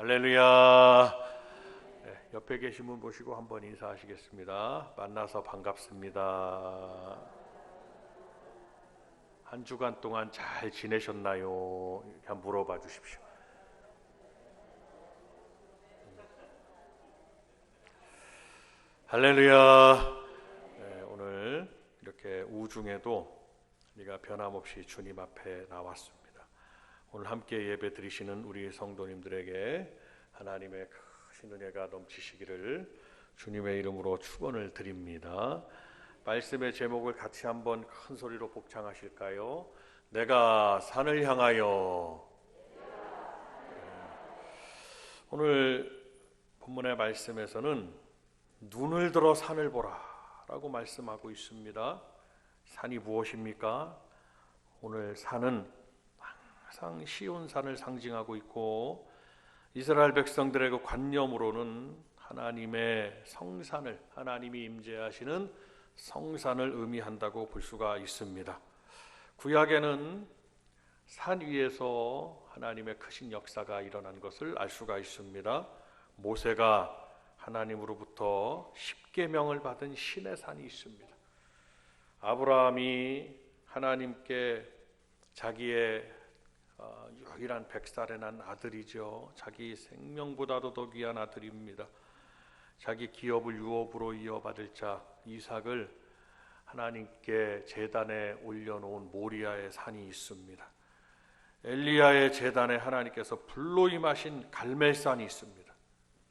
할렐루야. 네, 옆에 계신 분 보시고 한번 인사하시겠습니다. 만나서 반갑습니다. 한 주간 동안 잘 지내셨나요? 이렇게 한번 물어봐 주십시오. 할렐루야. 네, 오늘 이렇게 우중에도 우리가 변함없이 주님 앞에 나왔습니다. 오늘 함께 예배 드리시는 우리 성도님들에게 하나님의 크신 은혜가 넘치시기를 주님의 이름으로 축원을 드립니다. 말씀의 제목을 같이 한번 큰 소리로 복창하실까요? 내가 산을 향하여. 오늘 본문의 말씀에서는 눈을 들어 산을 보라 라고 말씀하고 있습니다. 산이 무엇입니까? 오늘 산은 항상 시온산을 상징하고 있고 이스라엘 백성들의 그 관념으로는 하나님의 성산을, 하나님이 임재하시는 성산을 의미한다고 볼 수가 있습니다. 구약에는 산 위에서 하나님의 크신 역사가 일어난 것을 알 수가 있습니다. 모세가 하나님으로부터 십계명을 받은 신의 산이 있습니다. 아브라함이 하나님께 자기의 유일한 100살에 난 아들이죠. 자기 생명보다도 더 귀한 아들입니다. 자기 기업을 유업으로 이어받을 자 이삭을 하나님께 제단에 올려놓은 모리아의 산이 있습니다. 엘리야의 제단에 하나님께서 불로 임하신 갈멜산이 있습니다.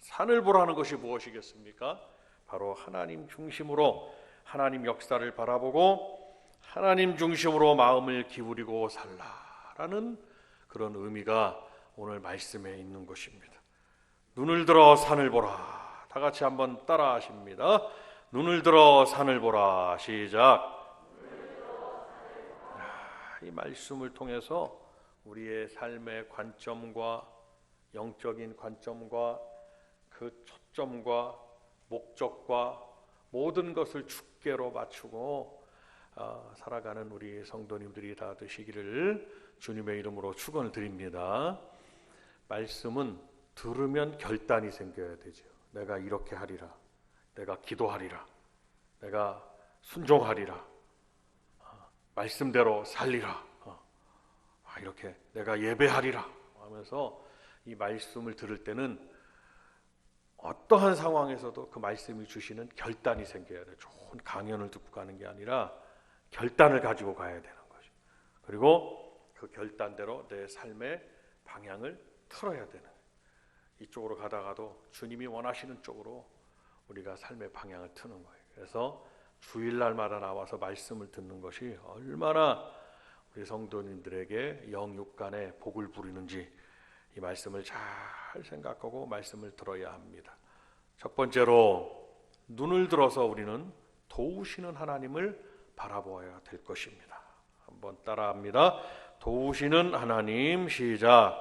산을 보라는 것이 무엇이겠습니까? 바로 하나님 중심으로 하나님 역사를 바라보고 하나님 중심으로 마음을 기울이고 살라라는 그런 의미가 오늘 말씀에 있는 것입니다. 눈을 들어 산을 보라. 다 같이 한번 따라 하십니다. 눈을 들어 산을 보라. 시작. 이 말씀을 통해서 우리의 삶의 관점과 영적인 관점과 그 초점과 목적과 모든 것을 주께로 맞추고 살아가는 우리 성도님들이 다 되시기를 주님의 이름으로 축원을 드립니다. 말씀은 들으면 결단이 생겨야 되죠. 내가 이렇게 하리라, 내가 기도하리라, 내가 순종하리라, 말씀대로 살리라, 이렇게 내가 예배하리라 하면서 이 말씀을 들을 때는 어떠한 상황에서도 그 말씀이 주시는 결단이 생겨야 돼요. 좋은 강연을 듣고 가는 게 아니라 결단을 가지고 가야 되는 거죠. 그리고 그 결단대로 내 삶의 방향을 틀어야 되는, 이쪽으로 가다가도 주님이 원하시는 쪽으로 우리가 삶의 방향을 트는 거예요. 그래서 주일날마다 나와서 말씀을 듣는 것이 얼마나 우리 성도님들에게 영육간에 복을 부리는지 이 말씀을 잘 생각하고 말씀을 들어야 합니다. 첫 번째로 눈을 들어서 우리는 도우시는 하나님을 바라보아야 될 것입니다. 한번 따라합니다. 도우시는 하나님. 시작.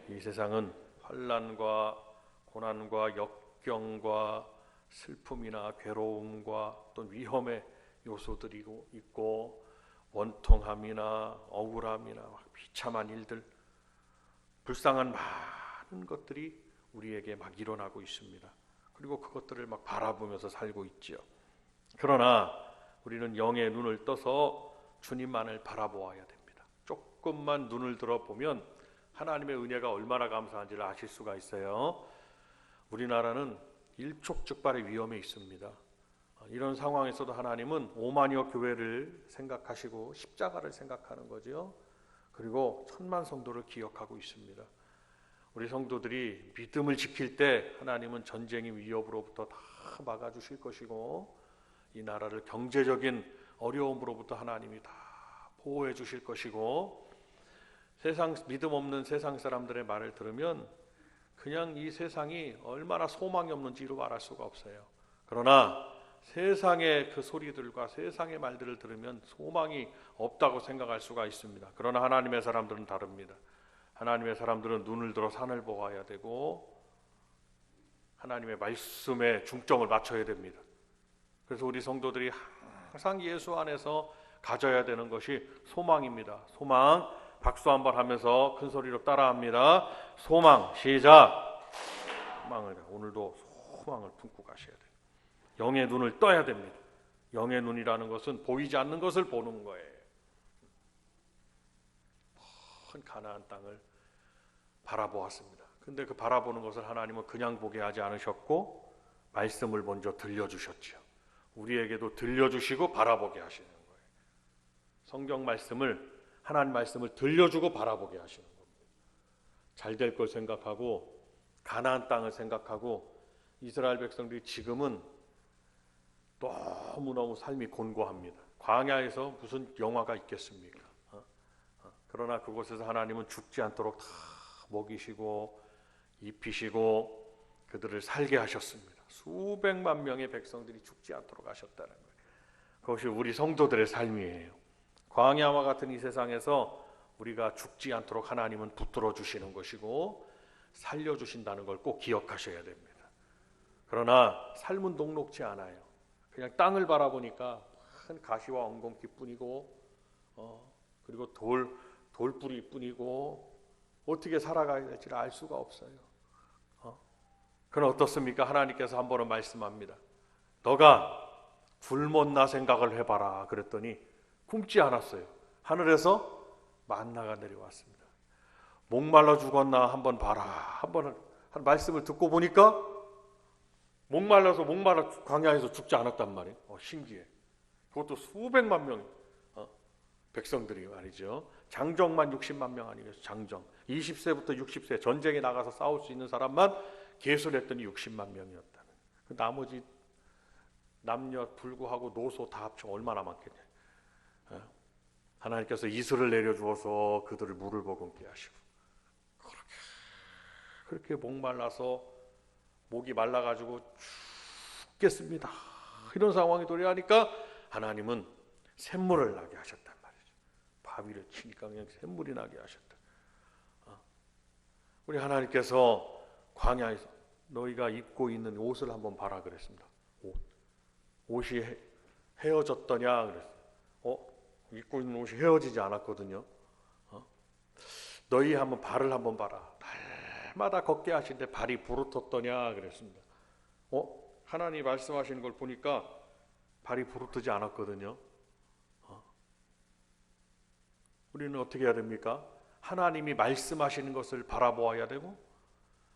이 세상은 환난과 고난과 역경과 슬픔이나 괴로움과 또 위험의 요소들이 있고 원통함이나 억울함이나 비참한 일들, 불쌍한 많은 것들이 우리에게 막 일어나고 있습니다. 그리고 그것들을 막 바라보면서 살고 있지요. 그러나 우리는 영의 눈을 떠서 주님만을 바라보아야 됩니다. 조금만 눈을 들어보면 하나님의 은혜가 얼마나 감사한지를 아실 수가 있어요. 우리나라는 일촉즉발의 위험에 있습니다. 이런 상황에서도 하나님은 오만여 교회를 생각하시고 십자가를 생각하는 거죠. 그리고 천만 성도를 기억하고 있습니다. 우리 성도들이 믿음을 지킬 때 하나님은 전쟁의 위협으로부터 다 막아주실 것이고 이 나라를 경제적인 어려움으로부터 하나님이 다 보호해 주실 것이고, 세상 믿음 없는 세상 사람들의 말을 들으면 그냥 이 세상이 얼마나 소망이 없는지로 말할 수가 없어요. 그러나 세상의 그 소리들과 세상의 말들을 들으면 소망이 없다고 생각할 수가 있습니다. 그러나 하나님의 사람들은 다릅니다. 하나님의 사람들은 눈을 들어 산을 보아야 되고 하나님의 말씀에 중점을 맞춰야 됩니다. 그래서 우리 성도들이 항상 예수 안에서 가져야 되는 것이 소망입니다. 소망, 박수 한번 하면서 큰 소리로 따라합니다. 소망 시작. 소망을 오늘도 소망을 품고 가셔야 돼요. 영의 눈을 떠야 됩니다. 영의 눈이라는 것은 보이지 않는 것을 보는 거예요. 큰 가나안 땅을 바라보았습니다. 근데 그 바라보는 것을 하나님은 그냥 보게 하지 않으셨고 말씀을 먼저 들려주셨죠. 우리에게도 들려주시고 바라보게 하시는 거예요. 성경 말씀을, 하나님 말씀을 들려주고 바라보게 하시는 겁니다. 잘 될 걸 생각하고 가나안 땅을 생각하고 이스라엘 백성들이 지금은 너무너무 삶이 곤고합니다. 광야에서 무슨 영화가 있겠습니까? 그러나 그곳에서 하나님은 죽지 않도록 다 먹이시고 입히시고 그들을 살게 하셨습니다. 수백만 명의 백성들이 죽지 않도록 하셨다는 거예요. 그것이 우리 성도들의 삶이에요. 광야와 같은 이 세상에서 우리가 죽지 않도록 하나님은 붙들어 주시는 것이고 살려주신다는 걸 꼭 기억하셔야 됩니다. 그러나 삶은 녹록지 않아요. 그냥 땅을 바라보니까 큰 가시와 엉겅퀴뿐이고 그리고 돌뿌리뿐이고 어떻게 살아가야 될지를 알 수가 없어요. 그럼 어떻습니까? 하나님께서 한 번은 말씀합니다. 너가 굶었나 생각을 해봐라 그랬더니 굶지 않았어요. 하늘에서 만나가 내려왔습니다. 목말라 죽었나 한번 봐라. 한번 한 말씀을 듣고 보니까 목말라 광야에서 죽지 않았단 말이에요. 신기해. 그것도 수백만 명 백성들이 말이죠. 장정만 60만 명 아니겠어요. 장정 20세부터 60세 전쟁에 나가서 싸울 수 있는 사람만 계술했더니 60만 명이었다는. 그 나머지 남녀 불구하고 노소 다 합쳐 얼마나 많겠냐. 하나님께서 이슬을 내려주어서 그들을 물을 머금게 하시고 그렇게 목말라서 목이 말라가지고 죽겠습니다. 이런 상황이 도래하니까 하나님은 샘물을 나게 하셨단 말이죠. 바위를 치니까 그냥 샘물이 나게 하셨다. 우리 하나님께서 광야에서 너희가 입고 있는 옷을 한번 봐라 그랬습니다. 옷이 헤어졌더냐 그랬어요. 입고 있는 옷이 헤어지지 않았거든요. 너희 한번 발을 한번 봐라. 날마다 걷게 하신데 발이 부르텄더냐 그랬습니다. 하나님 말씀하시는 걸 보니까 발이 부르트지 않았거든요. 우리는 어떻게 해야 됩니까? 하나님이 말씀하시는 것을 바라보아야 되고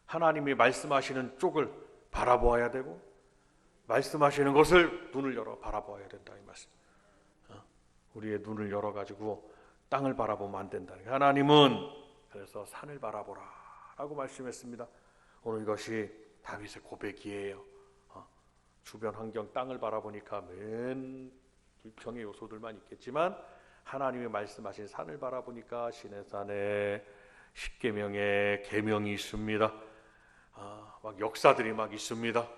하나님이 말씀하시는 쪽을 바라보아야 되고 말씀하시는 것을 눈을 열어 바라보아야 된다 이 말씀. 우리의 눈을 열어가지고 땅을 바라보면 안 된다는 거예요. 하나님은 그래서 산을 바라보라 라고 말씀했습니다. 오늘 이것이 다윗의 고백이에요. 주변 환경 땅을 바라보니까 맨 불평의 요소들만 있겠지만 하나님이 말씀하신 산을 바라보니까 시내산에 십계명의 계명이 있습니다. 막 역사들이 막 있습니다.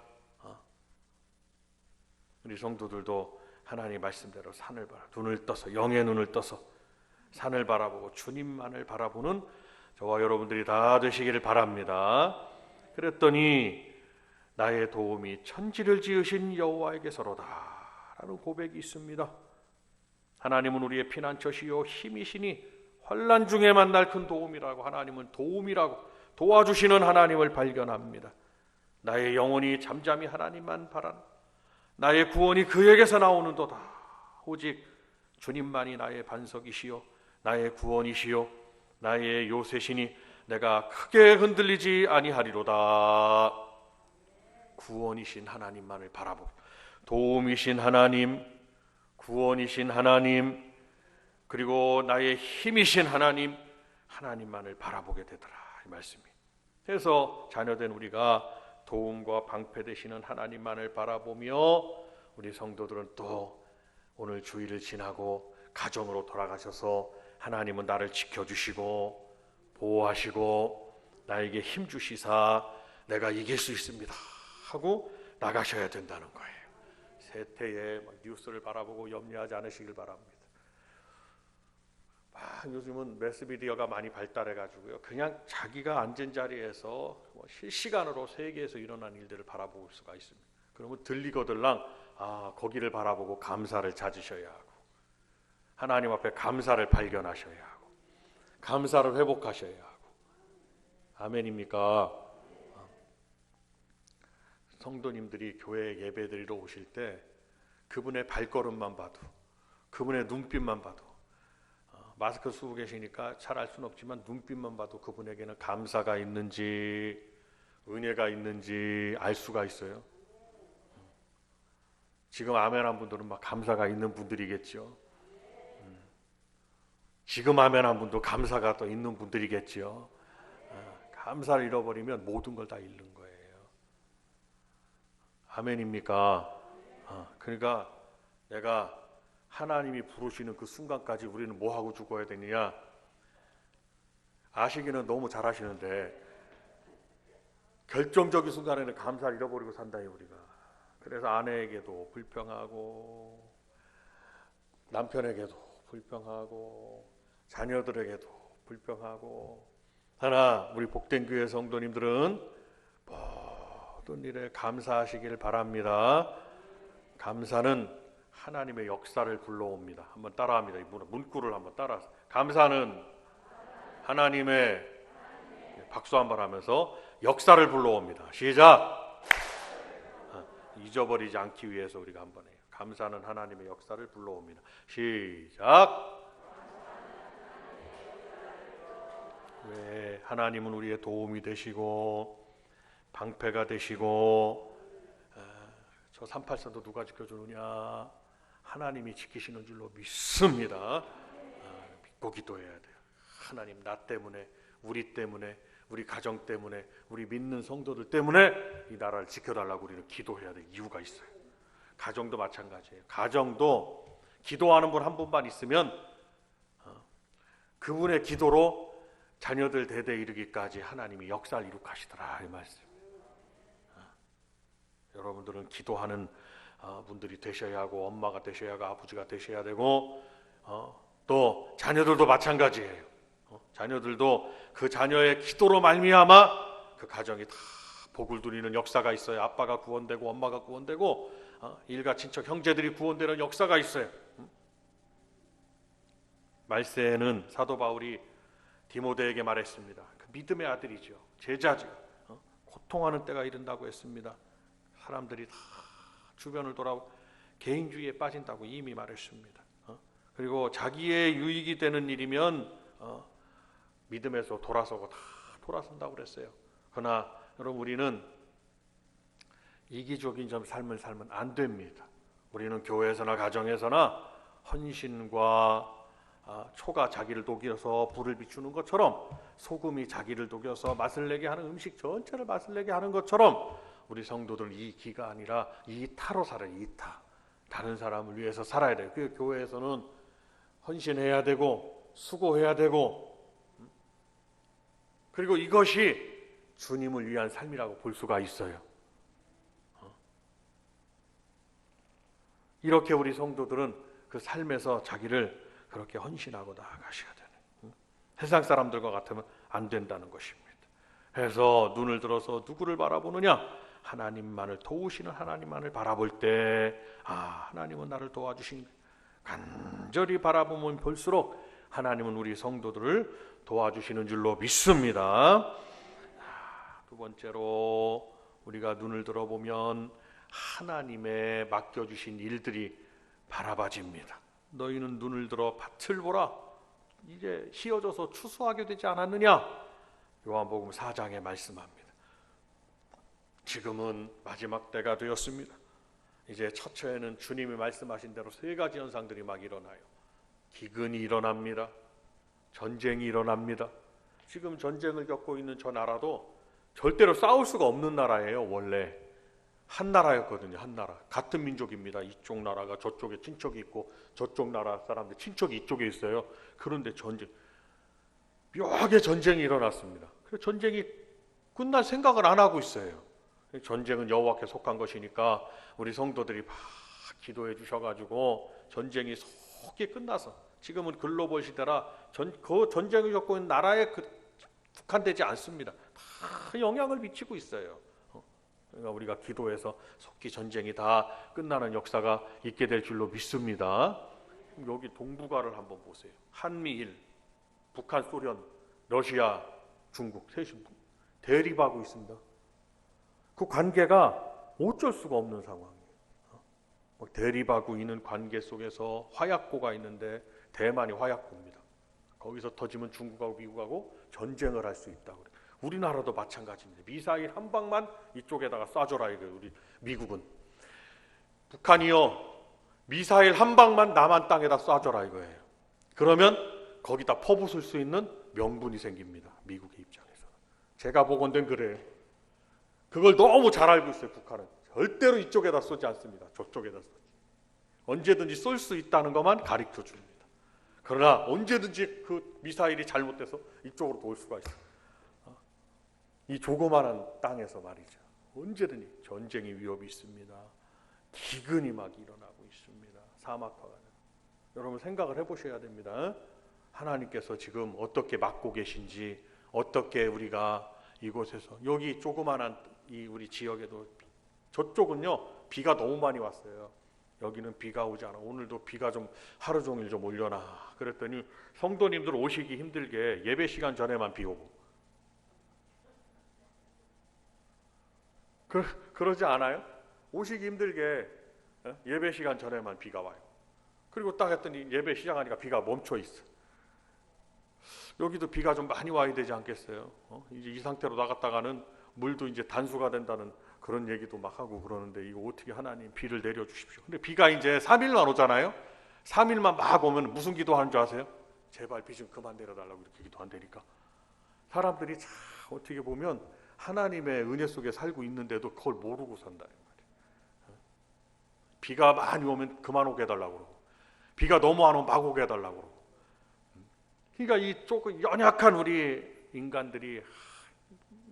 우리 성도들도 하나님 말씀대로 산을 눈을 떠서 영의 눈을 떠서 산을 바라보고 주님만을 바라보는 저와 여러분들이 다 되시기를 바랍니다. 그랬더니 나의 도움이 천지를 지으신 여호와에게서로다 라는 고백이 있습니다. 하나님은 우리의 피난처시요 힘이시니 환난 중에 만날 큰 도움이라고 하나님은 도움이라고 도와주시는 하나님을 발견합니다. 나의 영혼이 잠잠히 하나님만 바라는 나의 구원이 그에게서 나오는도다. 오직 주님만이 나의 반석이시요 나의 구원이시요 나의 요새시니 내가 크게 흔들리지 아니하리로다. 구원이신 하나님만을 바라보고 도움이신 하나님, 구원이신 하나님, 그리고 나의 힘이신 하나님, 하나님만을 바라보게 되더라 이 말씀이. 그래서 자녀된 우리가 도움과 방패 되시는 하나님만을 바라보며 우리 성도들은 또 오늘 주일을 지나고 가정으로 돌아가셔서 하나님은 나를 지켜주시고 보호하시고 나에게 힘 주시사 내가 이길 수 있습니다 하고 나가셔야 된다는 거예요. 세태에 뉴스를 바라보고 염려하지 않으시길 바랍니다. 요즘은 매스미디어가 많이 발달해가지고요. 그냥 자기가 앉은 자리에서 실시간으로 세계에서 일어난 일들을 바라볼 수가 있습니다. 그러면 들리거들랑 거기를 바라보고 감사를 찾으셔야 하고 하나님 앞에 감사를 발견하셔야 하고 감사를 회복하셔야 하고. 아멘입니까? 성도님들이 교회에 예배드리러 오실 때 그분의 발걸음만 봐도, 그분의 눈빛만 봐도, 마스크 쓰고 계시니까 잘 알 수는 없지만 눈빛만 봐도 그분에게는 감사가 있는지 은혜가 있는지 알 수가 있어요. 지금 아멘한 분들은 막 감사가 있는 분들이겠죠. 지금 아멘한 분도 감사가 또 있는 분들이겠죠. 감사를 잃어버리면 모든 걸 다 잃는 거예요. 아멘입니까? 그러니까 내가 하나님이 부르시는 그 순간까지 우리는 뭐 하고 죽어야 되느냐? 아시기는 너무 잘하시는데 결정적인 순간에는 감사를 잃어버리고 산다요 우리가. 그래서 아내에게도 불평하고 남편에게도 불평하고 자녀들에게도 불평하고. 하나 우리 복된 교회 성도님들은 모든 일에 감사하시길 바랍니다. 감사는 하나님의 역사를 불러옵니다. 한번 따라합니다. 이 문구를 한번 따라서. 감사는 하나님의, 박수 한번 하면서 역사를 불러옵니다. 시작. 잊어버리지 않기 위해서 우리가 한번 해요. 감사는 하나님의 역사를 불러옵니다. 시작. 왜 하나님은 우리의 도움이 되시고 방패가 되시고. 저 38선도 누가 지켜주느냐? 하나님이 지키시는 줄로 믿습니다. 믿고 기도해야 돼요. 하나님, 나 때문에, 우리 때문에, 우리 가정 때문에, 우리 믿는 성도들 때문에 이 나라를 지켜달라고 우리는 기도해야 될 이유가 있어요. 가정도 마찬가지예요. 가정도 기도하는 분 한 분만 있으면 그분의 기도로 자녀들 대대 이르기까지 하나님이 역사를 이룩하시더라, 이 말씀. 여러분들은 기도하는 분들이 되셔야 하고, 엄마가 되셔야 하고, 아버지가 되셔야 되고, 또 자녀들도 마찬가지예요. 자녀들도 그 자녀의 기도로 말미암아 그 가정이 다 복을 누리는 역사가 있어요. 아빠가 구원되고 엄마가 구원되고 일가 친척 형제들이 구원되는 역사가 있어요. 말세에는 사도 바울이 디모데에게 말했습니다. 그 믿음의 아들이죠. 제자죠. 고통하는 때가 이른다고 했습니다. 사람들이 다 주변을 돌아보고 개인주의에 빠진다고 이미 말했습니다. 그리고 자기의 유익이 되는 일이면 믿음에서 돌아서고 다 돌아선다고 그랬어요. 그러나 여러분, 우리는 이기적인 삶을 살면 안 됩니다. 우리는 교회에서나 가정에서나 헌신과 초가 자기를 녹여서 불을 비추는 것처럼, 소금이 자기를 녹여서 맛을 내게 하는 음식 전체를 맛을 내게 하는 것처럼, 우리 성도들은 이 기가 아니라 이타로 살아요. 이타. 다른 사람을 위해서 살아야 돼요. 그 교회에서는 헌신해야 되고 수고해야 되고, 그리고 이것이 주님을 위한 삶이라고 볼 수가 있어요. 이렇게 우리 성도들은 그 삶에서 자기를 그렇게 헌신하고 나아가셔야 되는, 세상 사람들과 같으면 안 된다는 것입니다. 그래서 눈을 들어서 누구를 바라보느냐? 하나님만을, 도우시는 하나님만을 바라볼 때, 하나님은 나를 도와주신, 간절히 바라보면 볼수록 하나님은 우리 성도들을 도와주시는 줄로 믿습니다. 두 번째로 우리가 눈을 들어보면 하나님의 맡겨주신 일들이 바라봐집니다. 너희는 눈을 들어 밭을 보라. 이제 휘어져서 추수하게 되지 않았느냐? 요한복음 4장에 말씀합니다. 지금은 마지막 때가 되었습니다. 이제 처처에는 주님이 말씀하신 대로 세 가지 현상들이 막 일어나요. 기근이 일어납니다. 전쟁이 일어납니다. 지금 전쟁을 겪고 있는 저 나라도 절대로 싸울 수가 없는 나라예요. 원래 한 나라였거든요. 한 나라, 같은 민족입니다. 이쪽 나라가 저쪽에 친척이 있고 저쪽 나라 사람들 친척이 이쪽에 있어요. 그런데 묘하게 전쟁이 일어났습니다. 그래서 전쟁이 끝날 생각을 안 하고 있어요. 전쟁은 여호와께 속한 것이니까 우리 성도들이 막 기도해 주셔가지고 전쟁이 속히 끝나서, 지금은 글로벌 시대라 그 전쟁을 겪고 있는 나라에 국한되지 않습니다. 다 영향을 미치고 있어요. 그러니까 우리가 기도해서 속히 전쟁이 다 끝나는 역사가 있게 될 줄로 믿습니다. 여기 동북아를 한번 보세요. 한미일 북한, 소련, 러시아, 중국 셋이 대립하고 있습니다. 그 관계가 어쩔 수가 없는 상황이에요. 대립하고 있는 관계 속에서 화약고가 있는데 대만이 화약고입니다. 거기서 터지면 중국하고 미국하고 전쟁을 할 수 있다고 그래요. 우리나라도 마찬가지입니다. 미사일 한 방만 이쪽에다가 쏴줘라 이거예요. 우리 미국은. 북한이요, 미사일 한 방만 남한 땅에다 쏴줘라 이거예요. 그러면 거기다 퍼부술 수 있는 명분이 생깁니다. 미국의 입장에서. 제가 보건된 그래요. 그걸 너무 잘 알고 있어요. 북한은 절대로 이쪽에다 쏘지 않습니다. 저쪽에다 쏘지. 언제든지 쏠 수 있다는 것만 가르쳐 줍니다. 그러나 언제든지 그 미사일이 잘못돼서 이쪽으로 돌 수가 있어요. 이 조그마한 땅에서 말이죠. 언제든지 전쟁의 위협이 있습니다. 기근이 막 일어나고 있습니다. 사막화가. 여러분 생각을 해보셔야 됩니다. 하나님께서 지금 어떻게 막고 계신지, 어떻게 우리가 이곳에서, 여기 조그마한 이 우리 지역에도, 저쪽은요 비가 너무 많이 왔어요. 여기는 비가 오지 않아. 오늘도 비가 좀 하루 종일 좀 올려나. 그랬더니 성도님들 오시기 힘들게 예배 시간 전에만 비 오고. 그러지 않아요? 오시기 힘들게 예배 시간 전에만 비가 와요. 그리고 딱 했더니 예배 시작하니까 비가 멈춰 있어. 여기도 비가 좀 많이 와야 되지 않겠어요? 이제 이 상태로 나갔다가는 물도 이제 단수가 된다는 그런 얘기도 막 하고 그러는데, 이거 어떻게 하나님 비를 내려주십시오. 근데 비가 이제 3일만 오잖아요. 3일만 막 오면 무슨 기도하는 줄 아세요? 제발 비 좀 그만 내려달라고 이렇게 기도한다니까. 사람들이 참 어떻게 보면 하나님의 은혜 속에 살고 있는데도 그걸 모르고 산다는 말이에요. 비가 많이 오면 그만 오게 해달라고 그러고, 비가 너무 안 오면 막 오게 해달라고 그러고. 그러니까 이 조금 연약한 우리 인간들이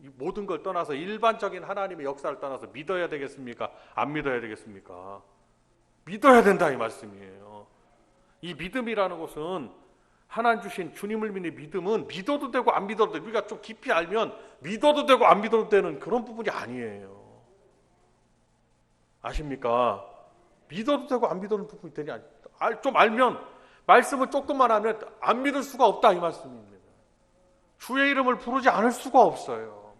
이 모든 걸 떠나서 일반적인 하나님의 역사를 떠나서 믿어야 되겠습니까? 안 믿어야 되겠습니까? 믿어야 된다 이 말씀이에요. 이 믿음이라는 것은, 하나님 주신 주님을 믿는 믿음은 믿어도 되고 안 믿어도 되고, 우리가 좀 깊이 알면 믿어도 되고 안 믿어도 되는 그런 부분이 아니에요. 아십니까? 믿어도 되고 안 믿어도 되는 부분이 되냐? 좀 알면, 말씀을 조금만 하면 안 믿을 수가 없다 이 말씀입니다. 주의 이름을 부르지 않을 수가 없어요.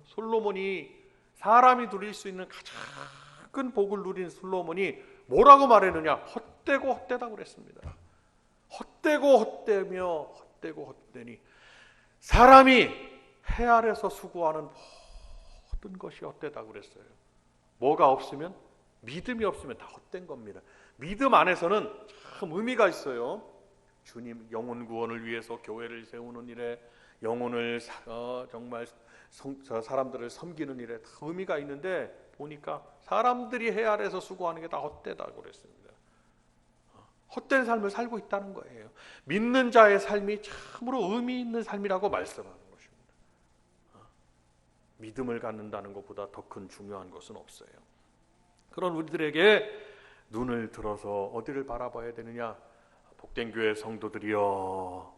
솔로몬이, 사람이 누릴 수 있는 가장 큰 복을 누린 솔로몬이 뭐라고 말했느냐? 헛되고 헛되다고 그랬습니다. 헛되고 헛되며 헛되고 헛되니, 사람이 해 아래서 수고하는 모든 것이 헛되다고 그랬어요. 뭐가 없으면, 믿음이 없으면 다 헛된 겁니다. 믿음 안에서는 참 의미가 있어요. 주님 영혼 구원을 위해서 교회를 세우는 일에, 영혼을 정말 사람들을 섬기는 일에 다 의미가 있는데, 보니까 사람들이 해 아래서 수고하는 게 다 헛되다고 그랬습니다. 헛된 삶을 살고 있다는 거예요. 믿는 자의 삶이 참으로 의미 있는 삶이라고 말씀하는 것입니다. 믿음을 갖는다는 것보다 더 큰 중요한 것은 없어요. 그런 우리들에게 눈을 들어서 어디를 바라봐야 되느냐? 복된 교회 성도들이여,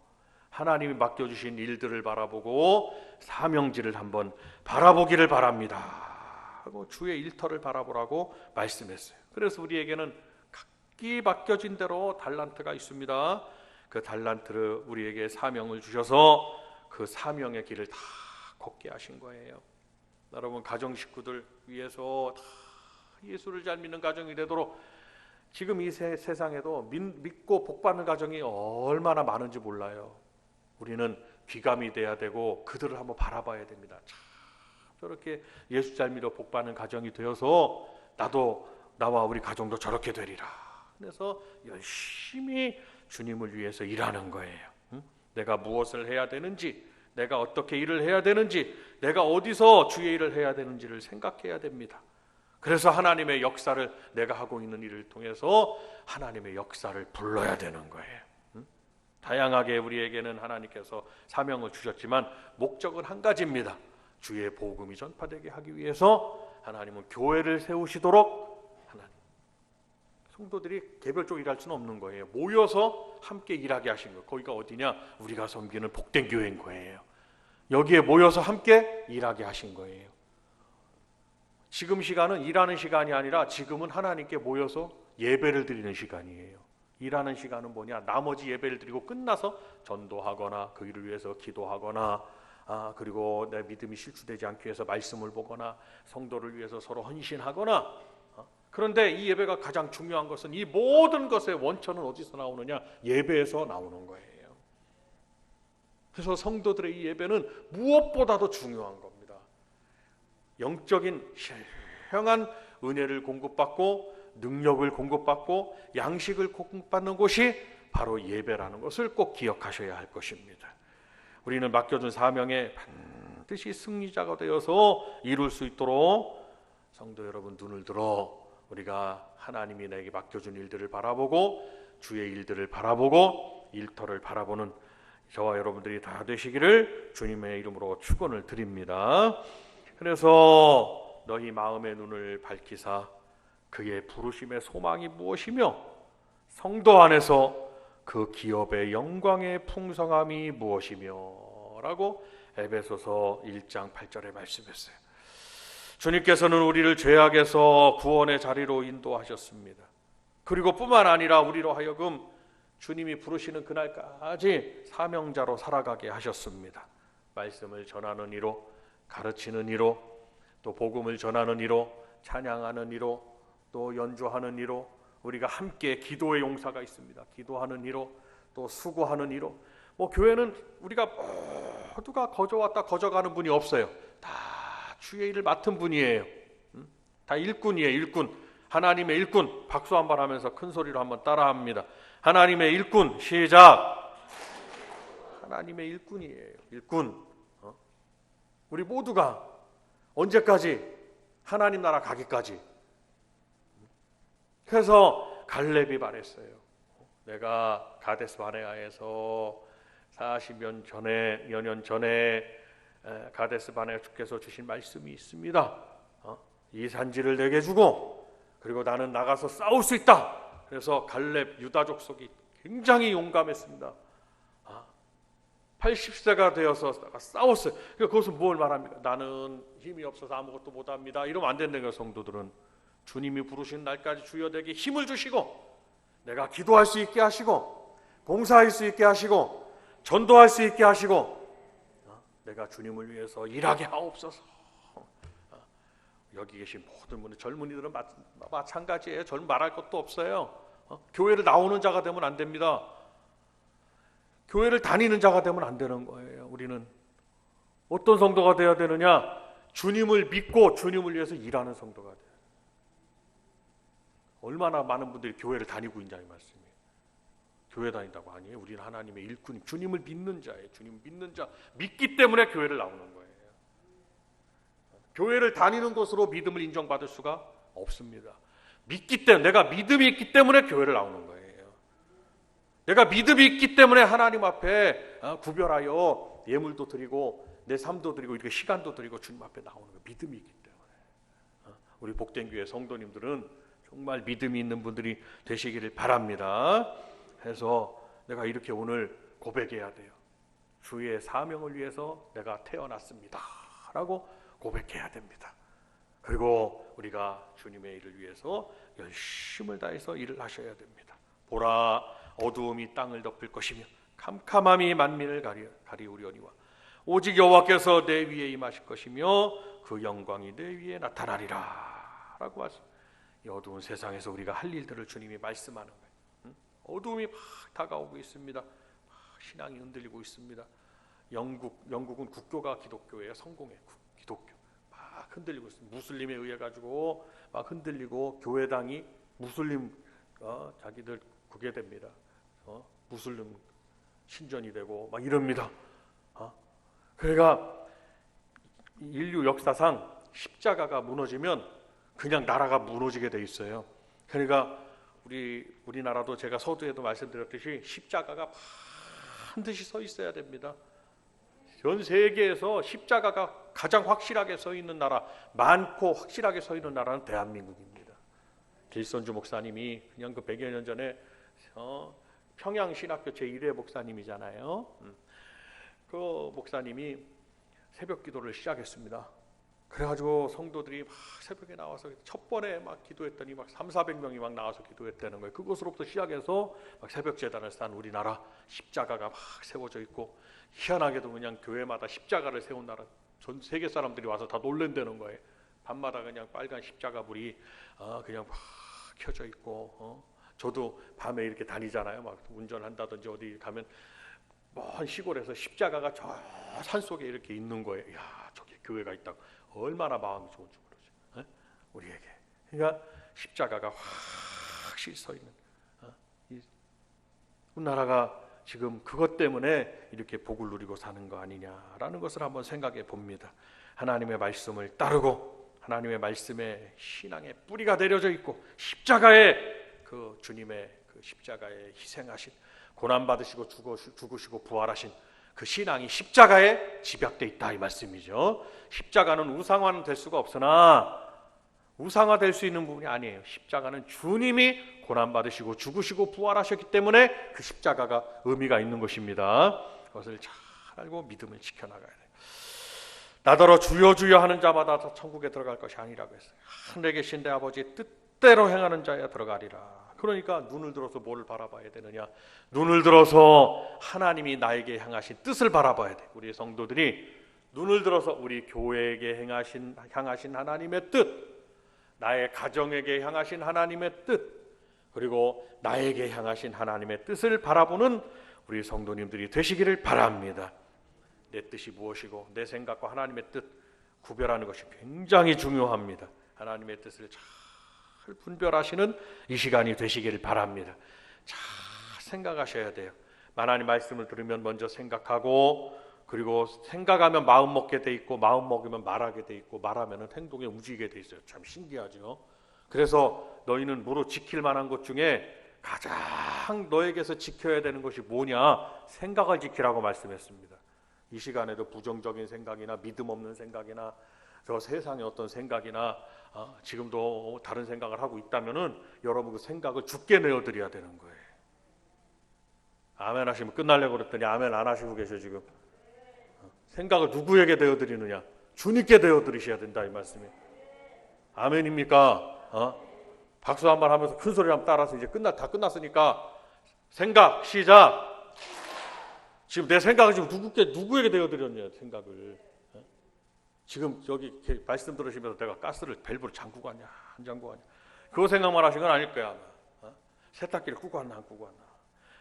하나님이 맡겨주신 일들을 바라보고 사명지를 한번 바라보기를 바랍니다 하고 주의 일터를 바라보라고 말씀했어요. 그래서 우리에게는 각기 맡겨진 대로 달란트가 있습니다. 그 달란트를 우리에게 사명을 주셔서 그 사명의 길을 다 걷게 하신 거예요. 여러분, 가정 식구들 위해서 다 예수를 잘 믿는 가정이 되도록, 지금 이 세상에도 믿고 복받는 가정이 얼마나 많은지 몰라요. 우리는 귀감이 돼야 되고 그들을 한번 바라봐야 됩니다. 참 저렇게 예수 잘 믿어 복받는 가정이 되어서 나와 우리 가정도 저렇게 되리라. 그래서 열심히 주님을 위해서 일하는 거예요. 내가 무엇을 해야 되는지, 내가 어떻게 일을 해야 되는지, 내가 어디서 주의 일을 해야 되는지를 생각해야 됩니다. 그래서 하나님의 역사를, 내가 하고 있는 일을 통해서 하나님의 역사를 불러야 되는 거예요. 다양하게 우리에게는 하나님께서 사명을 주셨지만 목적은 한 가지입니다. 주의 복음이 전파되게 하기 위해서 하나님은 교회를 세우시도록, 하나님 성도들이 개별적으로 일할 수는 없는 거예요. 모여서 함께 일하게 하신 거예요. 거기가 어디냐? 우리가 섬기는 복된 교회인 거예요. 여기에 모여서 함께 일하게 하신 거예요. 지금 시간은 일하는 시간이 아니라 지금은 하나님께 모여서 예배를 드리는 시간이에요. 일하는 시간은 뭐냐? 나머지 예배를 드리고 끝나서 전도하거나 그 일을 위해서 기도하거나 그리고 내 믿음이 실추되지 않기 위해서 말씀을 보거나 성도를 위해서 서로 헌신하거나. 그런데 이 예배가 가장 중요한 것은 이 모든 것의 원천은 어디서 나오느냐? 예배에서 나오는 거예요. 그래서 성도들의 이 예배는 무엇보다도 중요한 겁니다. 영적인 신령한 은혜를 공급받고 능력을 공급받고 양식을 공급받는 곳이 바로 예배라는 것을 꼭 기억하셔야 할 것입니다. 우리는 맡겨준 사명에 반드시 승리자가 되어서 이룰 수 있도록 성도 여러분 눈을 들어 우리가 하나님이 내게 맡겨준 일들을 바라보고 주의 일들을 바라보고 일터를 바라보는 저와 여러분들이 다 되시기를 주님의 이름으로 축원을 드립니다. 그래서 너희 마음의 눈을 밝히사 그의 부르심의 소망이 무엇이며 성도 안에서 그 기업의 영광의 풍성함이 무엇이며 라고 에베소서 1장 8절에 말씀했어요. 주님께서는 우리를 죄악에서 구원의 자리로 인도하셨습니다. 그리고 뿐만 아니라 우리로 하여금 주님이 부르시는 그날까지 사명자로 살아가게 하셨습니다. 말씀을 전하는 이로, 가르치는 이로, 또 복음을 전하는 이로, 찬양하는 이로, 또 연주하는 이로, 우리가 함께 기도의 용사가 있습니다. 기도하는 이로, 또 수고하는 이로. 교회는 우리가 모두가 거저왔다 거저가는 분이 없어요. 다 주의 일을 맡은 분이에요. 다 일꾼이에요. 일꾼. 하나님의 일꾼. 박수 한번 하면서 큰 소리로 한번 따라합니다. 하나님의 일꾼. 시작. 하나님의 일꾼이에요. 일꾼. 우리 모두가 언제까지? 하나님 나라 가기까지. 그래서 갈렙이 말했어요. 내가 가데스 바네아에서 40여 년 전에 가데스 바네아 주께서 주신 말씀이 있습니다. 이 산지를 내게 주고 그리고 나는 나가서 싸울 수 있다. 그래서 갈렙 유다 족속이 굉장히 용감했습니다. 80세가 되어서 싸웠어요. 그것은 뭘 말합니까? 나는 힘이 없어서 아무것도 못합니다. 이러면 안 된다는 거예요. 성도들은 주님이 부르신 날까지 주여 내게 힘을 주시고 내가 기도할 수 있게 하시고 봉사할 수 있게 하시고 전도할 수 있게 하시고 내가 주님을 위해서 일하게 하옵소서. 여기 계신 모든 분들 젊은이들은 마찬가지예요. 말할 것도 없어요. 교회를 나오는 자가 되면 안 됩니다. 교회를 다니는 자가 되면 안 되는 거예요. 우리는 어떤 성도가 되어야 되느냐? 주님을 믿고 주님을 위해서 일하는 성도가 돼요. 얼마나 많은 분들이 교회를 다니고 있냐 이 말씀이에요. 교회 다닌다고 아니에요. 우리는 하나님의 일꾼이 주님을 믿는 자예요. 주님을 믿는 자, 믿기 때문에 교회를 나오는 거예요. 교회를 다니는 것으로 믿음을 인정받을 수가 없습니다. 믿기 때문에, 내가 믿음이 있기 때문에 교회를 나오는 거예요. 내가 믿음이 있기 때문에 하나님 앞에 구별하여 예물도 드리고 내 삶도 드리고 이렇게 시간도 드리고 주님 앞에 나오는 거예요. 믿음이 있기 때문에. 우리 복된 교회 성도님들은 정말 믿음이 있는 분들이 되시기를 바랍니다. 해서 내가 이렇게 오늘 고백해야 돼요. 주의 사명을 위해서 내가 태어났습니다 라고 고백해야 됩니다. 그리고 우리가 주님의 일을 위해서 열심을 다해서 일을 하셔야 됩니다. 보라, 어두움이 땅을 덮을 것이며 캄캄함이 만민을 가리우려니와 오직 여호와께서 내 위에 임하실 것이며 그 영광이 내 위에 나타나리라 라고 말씀. 이 어두운 세상에서 우리가 할 일들을 주님이 말씀하는 거예요. 어두움이 막 다가오고 있습니다. 신앙이 흔들리고 있습니다. 영국은 국교가 기독교예요. 성공해 기독교 막 흔들리고 있습니다. 무슬림에 의해 가지고 막 흔들리고 교회당이 무슬림 자기들 그게 됩니다. 무슬림 신전이 되고 막 이럽니다. 그러니까 인류 역사상 십자가가 무너지면 그냥 나라가 무너지게 돼 있어요. 그러니까 우리나라도 제가 서두에도 말씀드렸듯이 십자가가 반드시 서 있어야 됩니다. 전 세계에서 십자가가 가장 확실하게 서 있는 나라, 많고 확실하게 서 있는 나라는 대한민국입니다. 길선주 목사님이 그냥 그 100여 년 전에 평양신학교 제1회 목사님이잖아요. 그 목사님이 새벽 기도를 시작했습니다. 그래가지고 성도들이 막 새벽에 나와서 첫 번에 막 기도했더니 막 300~400명이 막 나와서 기도했다는 거예요. 그것으로부터 시작해서 막 새벽 제단을 쌓은 우리나라 십자가가 막 세워져 있고, 희한하게도 그냥 교회마다 십자가를 세운 나라, 전 세계 사람들이 와서 다 놀랜다는 거예요. 밤마다 그냥 빨간 십자가 불이 그냥 막 켜져 있고, 저도 밤에 이렇게 다니잖아요. 막 운전한다든지 어디 가면 먼 시골에서 십자가가 저 산속에 이렇게 있는 거예요. 야, 저기 교회가 있다고 얼마나 마음이 좋은지 모르죠. 우리에게. 그러니까 십자가가 확실히 서 있는, 우리나라가 지금 그것 때문에 이렇게 복을 누리고 사는 거 아니냐라는 것을 한번 생각해 봅니다. 하나님의 말씀을 따르고 하나님의 말씀에 신앙의 뿌리가 내려져 있고, 십자가에 그 주님의 그 십자가에 희생하신, 고난 받으시고 죽으시고 부활하신 그 신앙이 십자가에 집약돼 있다 이 말씀이죠. 십자가는 우상화는 될 수가 없으나 우상화될 수 있는 부분이 아니에요. 십자가는 주님이 고난 받으시고 죽으시고 부활하셨기 때문에 그 십자가가 의미가 있는 것입니다. 그것을 잘 알고 믿음을 지켜나가야 돼요. 나더러 주여 주여 하는 자마다 다 천국에 들어갈 것이 아니라고 했어요. 하늘에 계신 내 아버지의 뜻대로 행하는 자야 들어가리라. 그러니까 눈을 들어서 뭐를 바라봐야 되느냐? 눈을 들어서 하나님이 나에게 향하신 뜻을 바라봐야 돼. 우리 성도들이 눈을 들어서 우리 교회에게 향하신 하나님의 뜻, 나의 가정에게 향하신 하나님의 뜻, 그리고 나에게 향하신 하나님의 뜻을 바라보는 우리 성도님들이 되시기를 바랍니다. 내 뜻이 무엇이고 내 생각과 하나님의 뜻 구별하는 것이 굉장히 중요합니다. 하나님의 뜻을 잘 분별하시는 이 시간이 되시기를 바랍니다. 잘 생각하셔야 돼요. 하나님 말씀을 들으면 먼저 생각하고, 그리고 생각하면 마음 먹게 돼 있고, 마음 먹으면 말하게 돼 있고, 말하면 행동에 움직이게 돼 있어요. 참 신기하죠. 그래서 너희는 무릇 지킬 만한 것 중에 가장 너에게서 지켜야 되는 것이 뭐냐? 생각을 지키라고 말씀했습니다. 이 시간에도 부정적인 생각이나 믿음 없는 생각이나 저 세상의 어떤 생각이나 지금도 다른 생각을 하고 있다면은 여러분 그 생각을 죽게 내어드려야 되는 거예요. 아멘 하시면 끝나려고 그랬더니 아멘 안 하시고 계셔 지금. 생각을 누구에게 내어드리느냐? 주님께 내어드리셔야 된다 이 말씀이에요. 아멘입니까? 박수 한번 하면서 큰 소리 한번 따라서 이제 다 끝났으니까 생각 시작. 지금 내 생각을 지금 누구에게 내어드렸냐 생각을. 지금 여기 말씀 들으시면서 내가 가스를 밸브를 잠그고 왔냐 안 잠그고 왔냐 그거 생각만 하신 건 아닐 거야 아마. 세탁기를 끄고 왔나 안 끄고 왔나.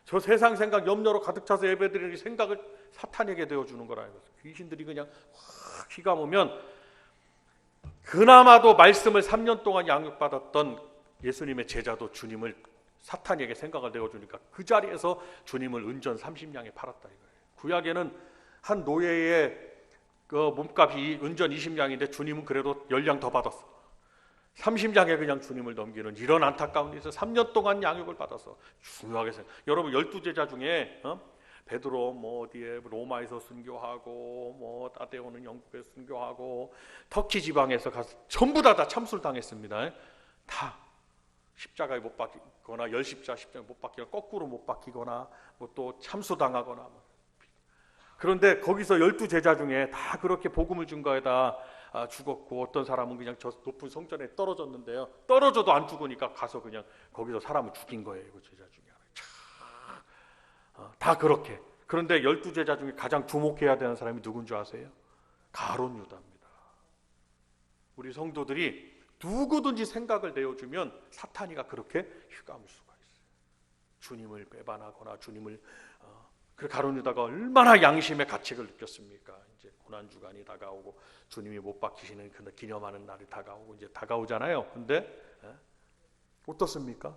저 세상 생각 염려로 가득 차서 예배드리는 이 생각을 사탄에게 되어주는 거라는 거죠. 귀신들이 그냥 확 휘감으면 그나마도 말씀을 3년 동안 양육받았던 예수님의 제자도 주님을 사탄에게 생각을 내어주니까 그 자리에서 주님을 은전 30냥에 팔았다 이거예요. 구약에는 한 노예의 그 몸값이 은전 20냥인데 주님은 그래도 10냥 더 받았어. 30냥에 그냥 주님을 넘기는 이런 안타까운 데서 3년 동안 양육을 받아서 중요하게 생각. 여러분 12제자 중에 베드로 뭐 어디에 로마에서 순교하고 뭐 따데오는 영국에 순교하고 터키 지방에서 가서 전부 다 참수를 당했습니다. 다 십자가에 못 박히거나 십자가에 못 박히거나 거꾸로 못 박히거나 뭐 또 참수당하거나. 그런데 거기서 12제자 중에 다 그렇게 복음을 증거에다 죽었고, 어떤 사람은 그냥 저 높은 성전에 떨어졌는데요. 떨어져도 안 죽으니까 가서 그냥 거기서 사람을 죽인 거예요. 그 제자 중에 다 그렇게. 그런데 12제자 중에 가장 주목해야 되는 사람이 누군 줄 아세요? 가룟 유다입니다. 우리 성도들이 누구든지 생각을 내어주면 사탄이가 그렇게 휘감을 수가 있어요. 주님을 배반하거나 주님을 그 가룟 유다가 얼마나 양심의 가책을 느꼈습니까? 이제 고난 주간이 다가오고 주님이 못 박히시는 그 기념하는 날이 다가오고 이제 다가오잖아요. 근데 어떻습니까?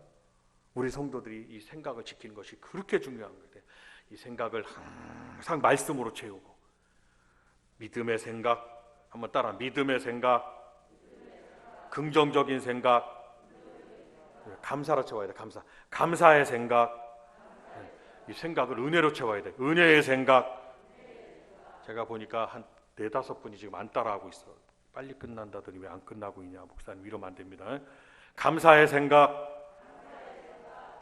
우리 성도들이 이 생각을 지키는 것이 그렇게 중요한 거예요. 이 생각을 항상 말씀으로 채우고, 믿음의 생각 한번 따라. 믿음의 생각, 긍정적인 생각, 감사로 채워야 돼. 감사의 생각. 이 생각을 은혜로 채워야 돼. 은혜의 생각. 제가 보니까 한 4~5분이 지금 안 따라하고 있어. 빨리 끝난다더니 왜 안 끝나고 있냐. 목사님 이러면 안 됩니다. 감사의 생각,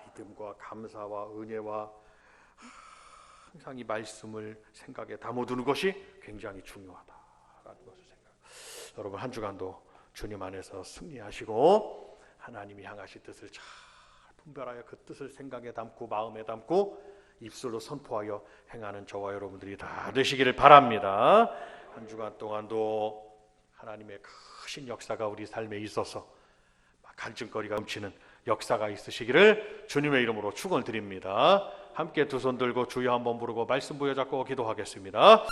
믿음과 감사와 은혜와 항상 이 말씀을 생각에 담아두는 것이 굉장히 중요하다라는 것을 여러분 한 주간도 주님 안에서 승리하시고 하나님이 향하실 뜻을 잘 분별하여 그 뜻을 생각에 담고 마음에 담고 입술로 선포하여 행하는 저와 여러분들이 다 되시기를 바랍니다. 한 주간 동안도 하나님의 크신 역사가 우리 삶에 있어서 갈증거리가 넘치는 역사가 있으시기를 주님의 이름으로 축원드립니다. 함께 두 손 들고 주여 한번 부르고 말씀 부여잡고 기도하겠습니다.